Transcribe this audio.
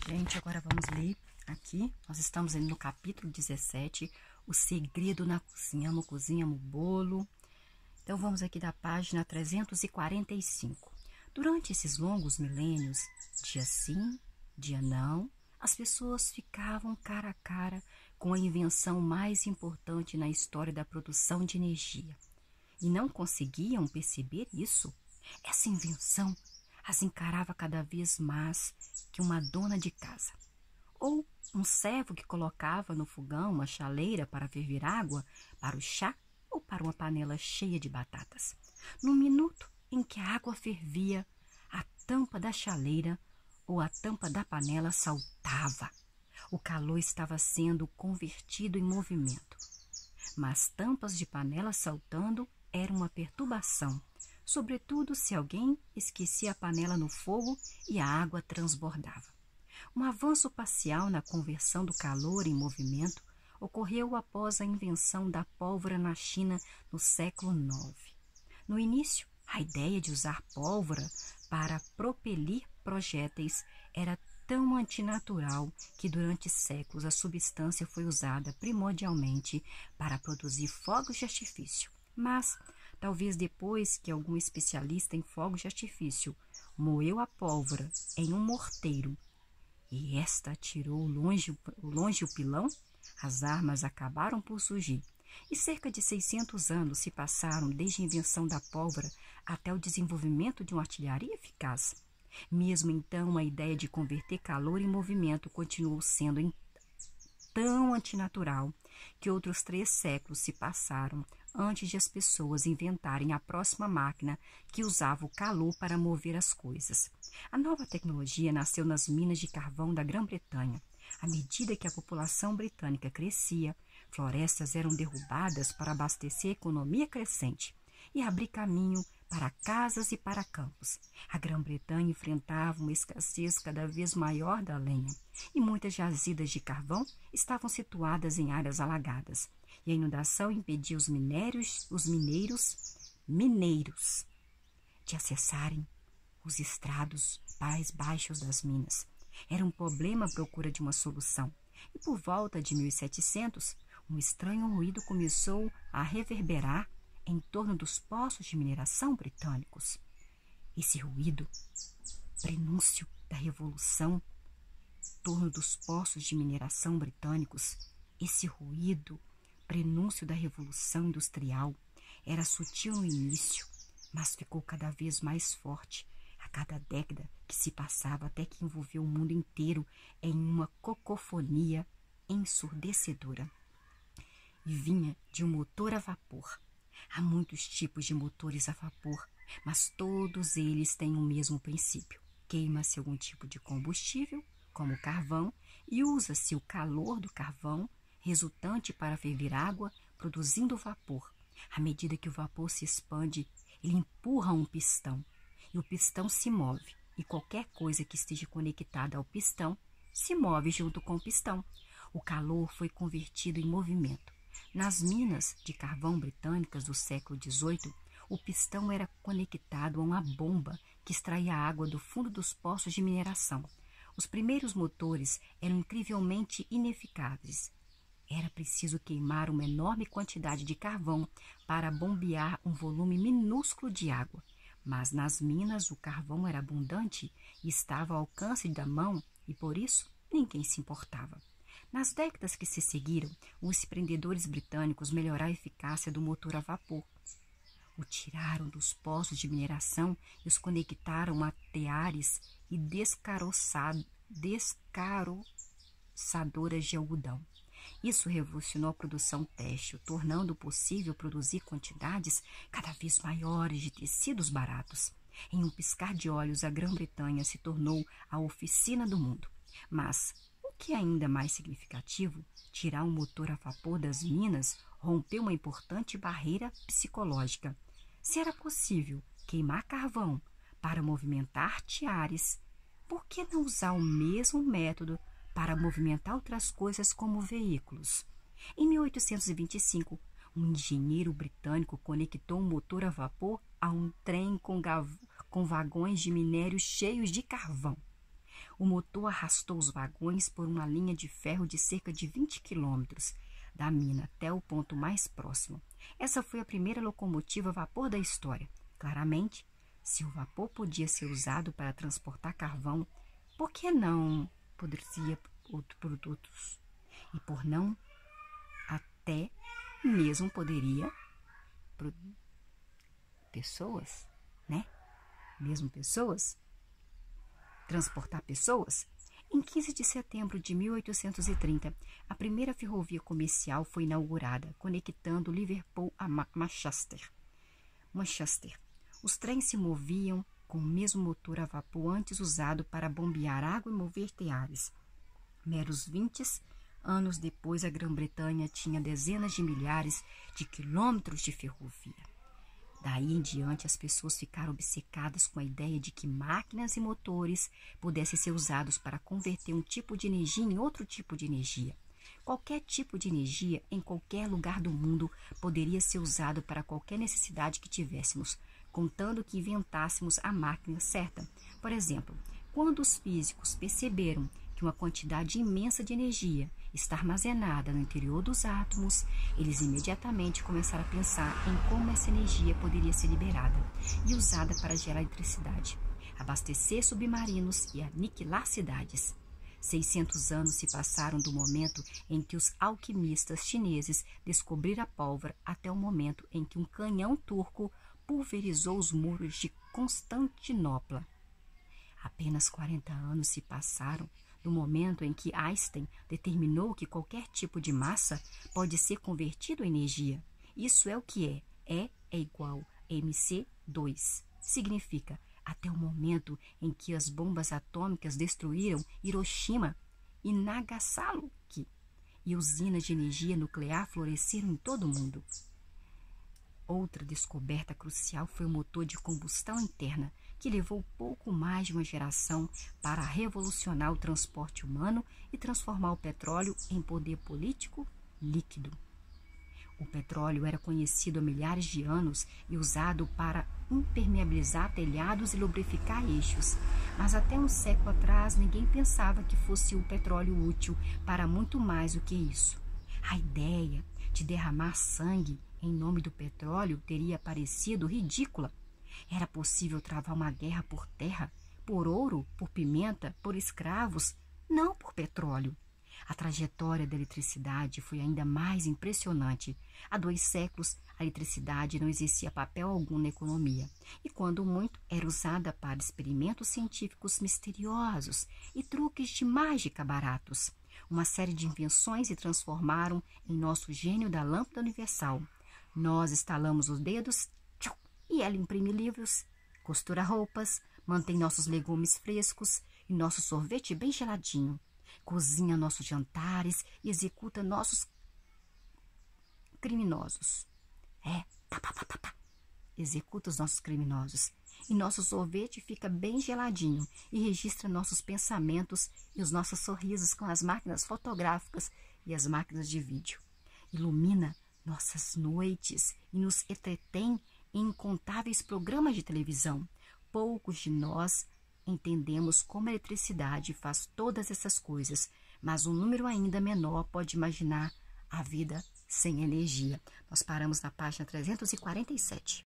Gente, agora vamos ler aqui. Nós estamos no capítulo 17, o segredo na cozinha. Amo cozinha, amo bolo. Então, vamos aqui da página 345. Durante esses longos milênios, dia sim, dia não, as pessoas ficavam cara a cara com a invenção mais importante na história da produção de energia. E não conseguiam perceber isso. Essa invenção as encarava cada vez mais que uma dona de casa, ou um servo que colocava no fogão uma chaleira para ferver água para o chá ou para uma panela cheia de batatas. No minuto em que a água fervia, a tampa da chaleira ou a tampa da panela saltava. O calor estava sendo convertido em movimento. Mas tampas de panela saltando eram uma perturbação, sobretudo se alguém esquecia a panela no fogo e a água transbordava. Um avanço parcial na conversão do calor em movimento ocorreu após a invenção da pólvora na China no século IX. No início, a ideia de usar pólvora para propelir projéteis era tão antinatural que durante séculos a substância foi usada primordialmente para produzir fogos de artifício. Mas, talvez depois que algum especialista em fogos de artifício moeu a pólvora em um morteiro e esta atirou longe o pilão, as armas acabaram por surgir. E cerca de 600 anos se passaram desde a invenção da pólvora até o desenvolvimento de uma artilharia eficaz. Mesmo então, a ideia de converter calor em movimento continuou sendo tão antinatural que outros 3 séculos se passaram antes de as pessoas inventarem a próxima máquina que usava o calor para mover as coisas. A nova tecnologia nasceu nas minas de carvão da Grã-Bretanha. À medida que a população britânica crescia, florestas eram derrubadas para abastecer a economia crescente e abrir caminho para casas e para campos. A Grã-Bretanha enfrentava uma escassez cada vez maior da lenha, e muitas jazidas de carvão estavam situadas em áreas alagadas, e a inundação impedia os mineiros de acessarem os estrados mais baixos das minas. Era um problema à procura de uma solução, e por volta de 1700, um estranho ruído começou a reverberar em torno dos poços de mineração britânicos. Esse ruído, prenúncio da revolução em torno dos poços de mineração britânicos, esse ruído, prenúncio da revolução industrial, era sutil no início, mas ficou cada vez mais forte a cada década que se passava, até que envolveu o mundo inteiro em uma cacofonia ensurdecedora. E vinha de um motor a vapor. Há muitos tipos de motores a vapor, mas todos eles têm o mesmo princípio. Queima-se algum tipo de combustível, como carvão, e usa-se o calor do carvão resultante para ferver água, produzindo vapor. À medida que o vapor se expande, ele empurra um pistão, e o pistão se move, e qualquer coisa que esteja conectada ao pistão se move junto com o pistão. O calor foi convertido em movimento. Nas minas de carvão britânicas do século XVIII, o pistão era conectado a uma bomba que extraía água do fundo dos poços de mineração. Os primeiros motores eram incrivelmente ineficazes. Era preciso queimar uma enorme quantidade de carvão para bombear um volume minúsculo de água. Mas nas minas o carvão era abundante e estava ao alcance da mão, e por isso ninguém se importava. Nas décadas que se seguiram, os empreendedores britânicos melhoraram a eficácia do motor a vapor. O tiraram dos poços de mineração e os conectaram a teares e descaroçadoras de algodão. Isso revolucionou a produção têxtil, tornando possível produzir quantidades cada vez maiores de tecidos baratos. Em um piscar de olhos, a Grã-Bretanha se tornou a oficina do mundo. Mas o que é ainda mais significativo, tirar um motor a vapor das minas rompeu uma importante barreira psicológica. Se era possível queimar carvão para movimentar teares, por que não usar o mesmo método para movimentar outras coisas como veículos? Em 1825, um engenheiro britânico conectou um motor a vapor a um trem com vagões de minério cheios de carvão. O motor arrastou os vagões por uma linha de ferro de cerca de 20 quilômetros da mina até o ponto mais próximo. Essa foi a primeira locomotiva a vapor da história. Claramente, se o vapor podia ser usado para transportar carvão, por que não poderia outros produtos? E por não, até mesmo poderia pessoas, né? Mesmo pessoas, transportar pessoas. Em 15 de setembro de 1830, a primeira ferrovia comercial foi inaugurada, conectando Liverpool a Manchester. Os trens se moviam com o mesmo motor a vapor antes usado para bombear água e mover teares. Meros 20 anos depois, a Grã-Bretanha tinha dezenas de milhares de quilômetros de ferrovia. Daí em diante, as pessoas ficaram obcecadas com a ideia de que máquinas e motores pudessem ser usados para converter um tipo de energia em outro tipo de energia. Qualquer tipo de energia, em qualquer lugar do mundo, poderia ser usado para qualquer necessidade que tivéssemos, contando que inventássemos a máquina certa. Por exemplo, quando os físicos perceberam que uma quantidade imensa de energia está armazenada no interior dos átomos, eles imediatamente começaram a pensar em como essa energia poderia ser liberada e usada para gerar eletricidade, abastecer submarinos e aniquilar cidades. 600 anos se passaram do momento em que os alquimistas chineses descobriram a pólvora até o momento em que um canhão turco pulverizou os muros de Constantinopla. Apenas 40 anos se passaram do momento em que Einstein determinou que qualquer tipo de massa pode ser convertido em energia. Isso é o que é. E é igual a mc2. Significa até o momento em que as bombas atômicas destruíram Hiroshima e Nagasaki e usinas de energia nuclear floresceram em todo o mundo. Outra descoberta crucial foi o motor de combustão interna, que levou pouco mais de uma geração para revolucionar o transporte humano e transformar o petróleo em poder político líquido. O petróleo era conhecido há milhares de anos e usado para impermeabilizar telhados e lubrificar eixos, mas até um século atrás ninguém pensava que fosse o petróleo útil para muito mais do que isso. A ideia de derramar sangue em nome do petróleo teria parecido ridícula. Era possível travar uma guerra por terra, por ouro, por pimenta, por escravos, não por petróleo. A trajetória da eletricidade foi ainda mais impressionante. Há 2 séculos, a eletricidade não exercia papel algum na economia, e quando muito, era usada para experimentos científicos misteriosos e truques de mágica baratos. Uma série de invenções se transformaram em nosso gênio da lâmpada universal. Nós estalamos os dedos e ela imprime livros, costura roupas, mantém nossos legumes frescos e nosso sorvete bem geladinho, cozinha nossos jantares e executa nossos criminosos. Executa os nossos criminosos. E nosso sorvete fica bem geladinho e registra nossos pensamentos e os nossos sorrisos com as máquinas fotográficas e as máquinas de vídeo. Ilumina nossas noites e nos entretém em incontáveis programas de televisão. Poucos de nós entendemos como a eletricidade faz todas essas coisas, mas um número ainda menor pode imaginar a vida sem energia. Nós paramos na página 347.